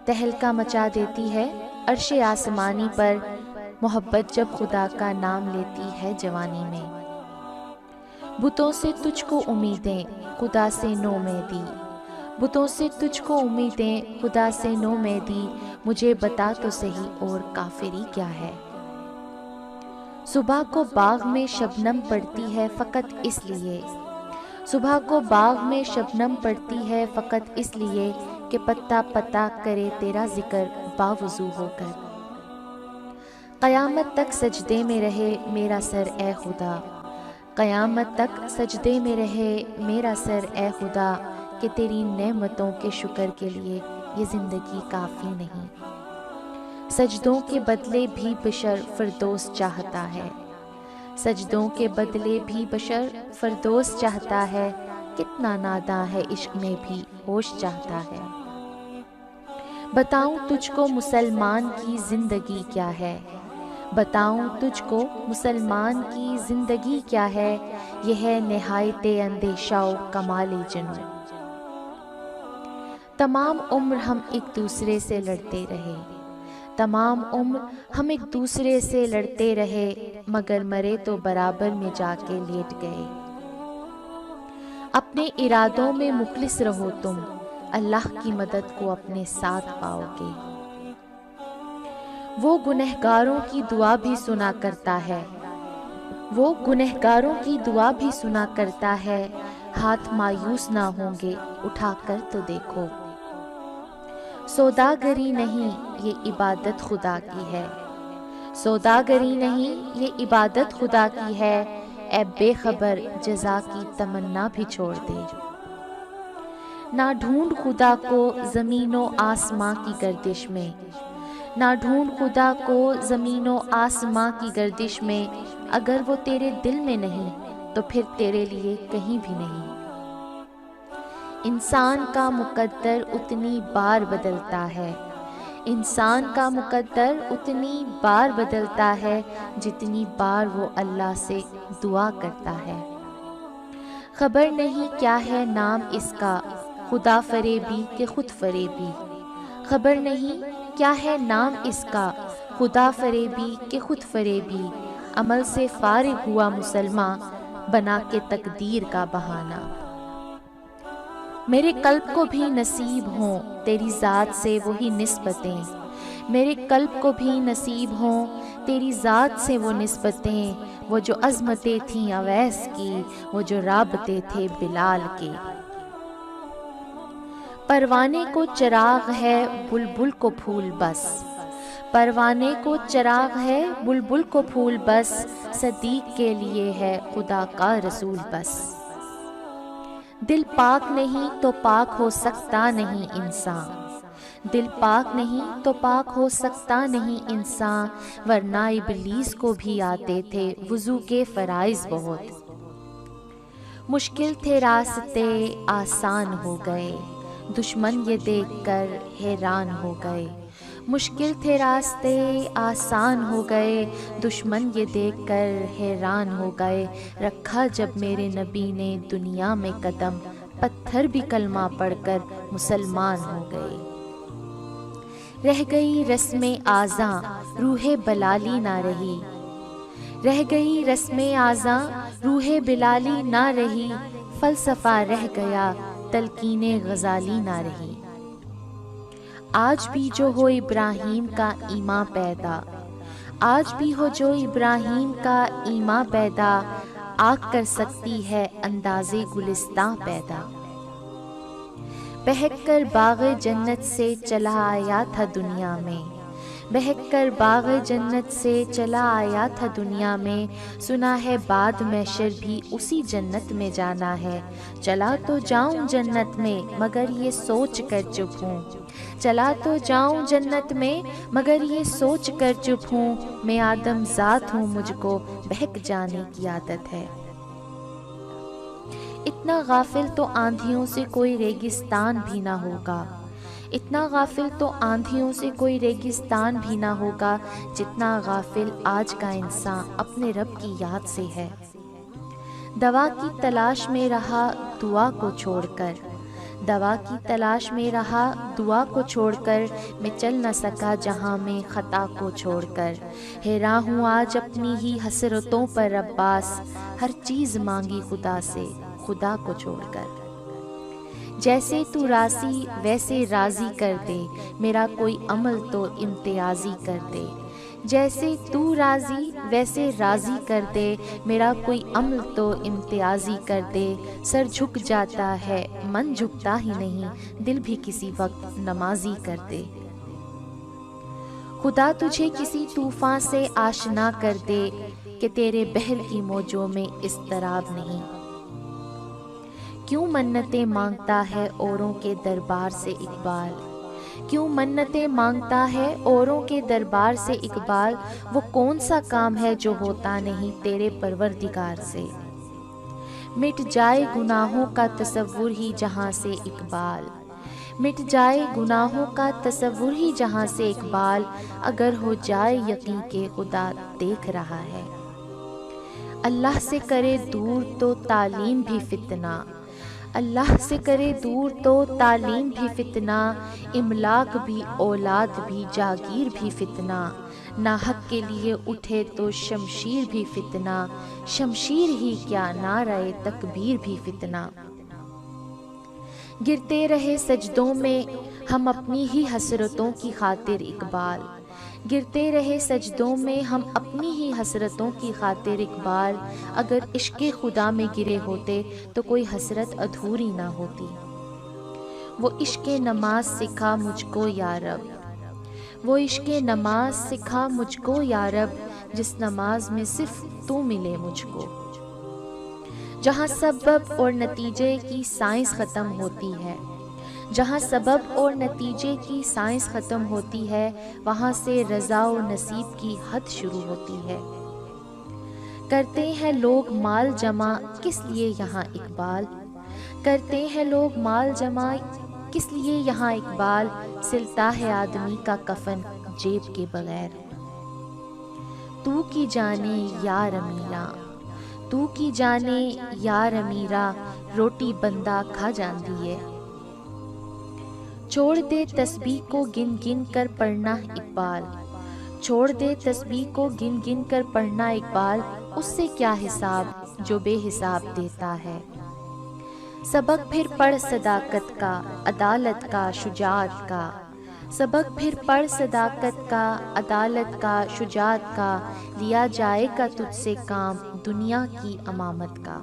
تہلکہ مچا دیتی ہے عرش آسمانی پر محبت جب خدا کا نام لیتی ہے جوانی میں۔ بتوں سے تجھ کو امیدیں خدا سے نومیدی، بتوں سے تجھ کو امیدیں خدا سے نومیدی، مجھے بتا تو سہی اور کافری کیا ہے۔ صبح کو باغ میں شبنم پڑتی ہے فقط اس لیے، صبح کو باغ میں شبنم پڑتی ہے فقط اس لیے کہ پتا پتا کرے تیرا ذکر باوضو ہو کر۔ قیامت تک سجدے میں رہے میرا سر اے خدا، قیامت تک سجدے میں رہے میرا سر اے خدا، کہ تیری نعمتوں کے شکر کے لیے یہ زندگی کافی نہیں۔ سجدوں کے بدلے بھی بشر فردوس چاہتا ہے، سجدوں کے بدلے بھی بشر فردوس چاہتا ہے، کتنا ناداں ہے عشق میں بھی ہوش چاہتا ہے۔ بتاؤں تجھ کو مسلمان کی زندگی کیا ہے، بتاؤں تجھ کو مسلمان کی زندگی کیا ہے، یہ ہے نہایت اندیشہ و کمال جنوں۔ تمام عمر ہم ایک دوسرے سے لڑتے رہے، تمام عمر ہم ایک دوسرے سے لڑتے رہے، مگر مرے تو برابر میں جا کے لیٹ گئے۔ اپنے ارادوں میں مخلص رہو تم، اللہ کی مدد کو اپنے ساتھ پاؤ گے۔ وہ گنہگاروں کی دعا بھی سنا کرتا ہے، وہ گنہگاروں کی دعا بھی سنا کرتا ہے، ہاتھ مایوس نہ ہوں گے اٹھا کر تو دیکھو۔ سوداگری نہیں یہ عبادت خدا کی ہے، سوداگری نہیں یہ عبادت خدا کی ہے، اے بے خبر جزا کی تمنا بھی چھوڑ دے۔ نہ ڈھونڈ خدا کو زمین و آسماں کی گردش میں، نہ ڈھونڈ خدا کو زمین و آسماں کی گردش میں، اگر وہ تیرے دل میں نہیں تو پھر تیرے لیے کہیں بھی نہیں۔ انسان کا مقدر اتنی بار بدلتا ہے، انسان کا مقدر اتنی بار بدلتا ہے، جتنی بار وہ اللہ سے دعا کرتا ہے۔ خبر نہیں کیا ہے نام اس کا، خدا فریبی کہ خود فریبی، خبر نہیں کیا ہے نام اس کا، خدا فریبی کہ خود فریبی، عمل سے فارغ ہوا مسلمان بنا کے تقدیر کا بہانہ۔ میرے قلب کو بھی نصیب ہوں تیری ذات سے وہی نسبتیں، میرے قلب کو بھی نصیب ہوں تیری ذات سے وہ نسبتیں، وہ جو عظمتیں تھیں اویس کی، وہ جو رابطے تھے بلال کے۔ پروانے کو چراغ ہے بلبل کو پھول بس، پروانے کو چراغ ہے بلبل کو پھول بس، صدیق کے لیے ہے خدا کا رسول بس۔ دل پاک نہیں تو پاک ہو سکتا نہیں انسان، دل پاک نہیں تو پاک ہو سکتا نہیں انسان، ورنہ ابلیس کو بھی آتے تھے وضو کے فرائض بہت۔ مشکل تھے راستے آسان ہو گئے، دشمن یہ دیکھ کر حیران ہو گئے، مشکل تھے راستے آسان ہو گئے، دشمن یہ دیکھ کر حیران ہو گئے، رکھا جب میرے نبی نے دنیا میں قدم، پتھر بھی کلمہ پڑھ کر مسلمان ہو گئے۔ رہ گئی رسم آزاں روح بلالی نہ رہی، رہ گئی رسم آزاں روح بلالی نہ رہی، فلسفہ رہ گیا تلقین غزالی نہ رہی۔ آج بھی جو ہو ابراہیم کا ایمان پیدا، آج بھی ہو جو ابراہیم کا ایمان پیدا، آگ کر سکتی ہے اندازے گلستاں پیدا۔ بہک کر باغ جنت سے چلا آیا تھا دنیا میں، بہک کر باغ جنت سے چلا آیا تھا دنیا میں، سنا ہے بعد محشر بھی اسی جنت میں جانا ہے، چلا تو جاؤں جنت میں مگر یہ سوچ کر چپ ہوں، چلا تو جاؤں جنت میں مگر یہ سوچ کر چپ ہوں، میں آدم ذات ہوں مجھ کو بہک جانے کی عادت ہے۔ اتنا غافل تو آندھیوں سے کوئی ریگستان بھی نہ ہوگا، اتنا غافل تو آندھیوں سے کوئی ریگستان بھی نہ ہوگا، جتنا غافل آج کا انسان اپنے رب کی یاد سے ہے۔ دوا کی تلاش میں رہا دعا کو چھوڑ کر، دوا کی تلاش میں رہا دعا کو چھوڑ کر، میں چل نہ سکا جہاں میں خطا کو چھوڑ کر۔ حیران ہوں آج اپنی ہی حسرتوں پر عباس، ہر چیز مانگی خدا سے خدا کو چھوڑ کر۔ جیسے تو راضی ویسے راضی کر دے، میرا کوئی عمل تو امتیازی کر دے۔ جیسے تو راضی ویسے راضی کر دے، میرا کوئی عمل تو امتیازی کر دے۔ سر جھک جاتا ہے من جھکتا ہی نہیں، دل بھی کسی وقت نمازی کر دے۔ خدا تجھے کسی طوفان سے آشنا کر دے، کہ تیرے بحر کی موجوں میں اضطراب نہیں۔ کیوں منتیں مانگتا ہے اوروں کے دربار سے اقبال، کیوں منتیں مانگتا ہے اوروں کے دربار سے اقبال، وہ کون سا کام ہے جو ہوتا نہیں تیرے پروردگار سے۔ مٹ جائے گناہوں کا تصور ہی جہاں سے اقبال، مٹ جائے گناہوں کا تصور ہی جہاں سے اقبال، اگر ہو جائے یقین کہ خدا دیکھ رہا ہے۔ اللہ سے کرے دور تو تعلیم بھی فتنہ، اللہ سے کرے دور تو تعلیم بھی فتنہ، املاک بھی اولاد بھی جاگیر بھی فتنہ، ناحق کے لیے اٹھے تو شمشیر بھی فتنہ، شمشیر ہی کیا نعرہ تکبیر بھی فتنہ۔ گرتے رہے سجدوں میں ہم اپنی ہی حسرتوں کی خاطر اقبال، گرتے رہے سجدوں میں ہم اپنی ہی حسرتوں کی خاطر اقبال، اگر عشق خدا میں گرے ہوتے تو کوئی حسرت ادھوری نہ ہوتی۔ وہ عشق نماز سکھا مجھ کو یا رب، وہ عشق نماز سکھا مجھ کو یا رب، جس نماز میں صرف تو ملے مجھ کو۔ جہاں سبب اور نتیجے کی سائنس ختم ہوتی ہے، جہاں سبب اور نتیجے کی سائنس ختم ہوتی ہے، وہاں سے رضا و نصیب کی حد شروع ہوتی ہے۔ کرتے ہیں لوگ مال جمع کس لیے یہاں اقبال، کرتے ہیں لوگ مال جمع کس لیے یہاں اقبال، سلتا ہے آدمی کا کفن جیب کے بغیر۔ تو کی جانے یار امیراں، تو کی جانے یار امیراں، روٹی بندہ کھا جاندی ہے۔ چھوڑ دے تسبیح کو گن گن کر پڑھنا اقبال، چھوڑ دے تسبیح کو گن گن کر پڑھنا اقبال، اس سے کیا حساب جو بے حساب دیتا ہے۔ سبق پھر پڑھ صداقت کا، عدالت کا، شجاعت کا، سبق پھر پڑھ صداقت کا، عدالت کا، شجاعت کا، لیا جائے گا تجھ سے کام دنیا کی امامت کا۔